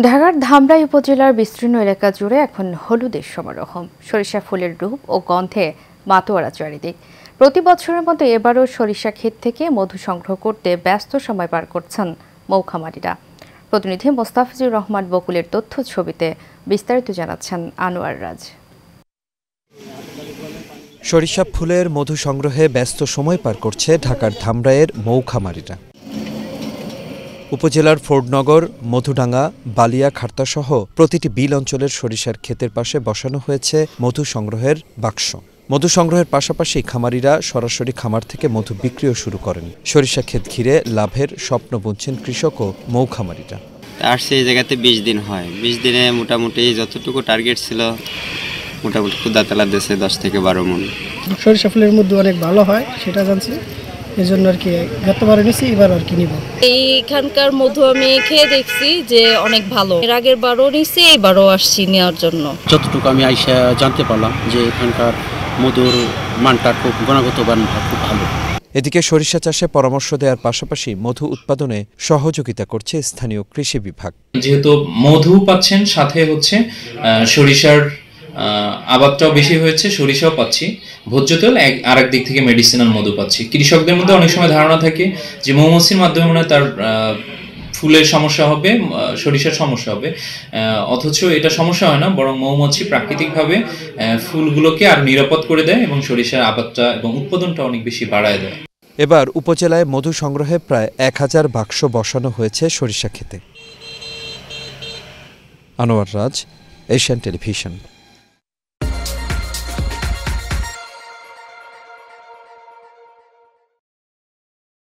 ঢাকার ধামরাই উপজেলার বিস্তীর্ণ এলাকা জুড়ে এখন হলুদের সমারোহ। সরিষা ফুলের রূপ ও গন্ধে মাতোয়ারা চারিদিক। প্রতি বছরের মতো এবারও সরিষা ক্ষেত থেকে মধু সংগ্রহ করতে ব্যস্ত সময় পার করছেন মৌখামারিরা। প্রতিনিধি মোস্তাফিজুর রহমান বকুলের তথ্য ছবিতে বিস্তারিত জানাচ্ছেন আনোয়ার রাজ। সরিষা ফুলের মধু সংগ্রহে ব্যস্ত সময় পার করছে ঢাকার ধামরাইয়ের মৌখামারিরা। উপজেলার ফোর্ডনগর, মধুডাঙ্গা, বালিয়া, খার্তাসহ প্রতিটি বিল অঞ্চলের সরিষার ক্ষেতের পাশে বসানো হয়েছে মধু সংগ্রহের বাক্স। মধু সংগ্রহের পাশাপাশি খামারিরা সরাসরি খামার থেকে মধু বিক্রিও শুরু করেন। সরিষা ক্ষেত ঘিরে লাভের স্বপ্ন বুনছেন কৃষক ও মৌখামারিরা। আর সেই জায়গাতে 20 দিন হয়। 20 দিনে মোটামুটি যতটুকু টার্গেট ছিল মোটামুটি ক্ষুদাতলা দেশে 10 থেকে 12 মণ। সরিষা ফুলের মধ্যে অনেক ভালো হয় সেটা জানছি, এই জন্য আর কি গতবার নিয়েছি, এবার আর কি নিব। এইখানকার মধু আমি খেয়ে দেখছি যে অনেক ভালো। এর আগের বারও নিয়েছি, এইবারও আসছি নেওয়ার জন্য। যতটুকু আমি আইসা জানতে পারলাম যে এখানকার মধুর মানটা খুব গুণগত মান খুব ভালো। এদিকে সরিষা চাষে পরামর্শ দেওয়ার পাশাপাশি মধু উৎপাদনে সহযোগিতা করছে স্থানীয় কৃষি বিভাগ। যেহেতু মধু পাচ্ছেন, সাথে হচ্ছে সরিষার আবাদটাও বেশি হয়েছে, সরিষাও পাচ্ছি, ভোজ্য তেল আর এক দিক থেকে মেডিসিনাল মধু পাচ্ছি। কৃষকদের মধ্যে অনেক সময় ধারণা থাকে যে মৌমাছির মাধ্যমে মনে হয় তার ফুলের সমস্যা হবে, সরিষার সমস্যা হবে, অথচ এটা সমস্যা হয় না, বরং মৌমাছি প্রাকৃতিকভাবে ফুলগুলোকে আর নিরাপদ করে দেয় এবং সরিষার আবাদটা এবং উৎপাদনটা অনেক বেশি বাড়ায় দেয়। এবার উপজেলায় মধু সংগ্রহে প্রায় 1000 বাক্স বসানো হয়েছে সরিষা ক্ষেতে। আনোয়ার রাজ, এশিয়ান টেলিভিশন।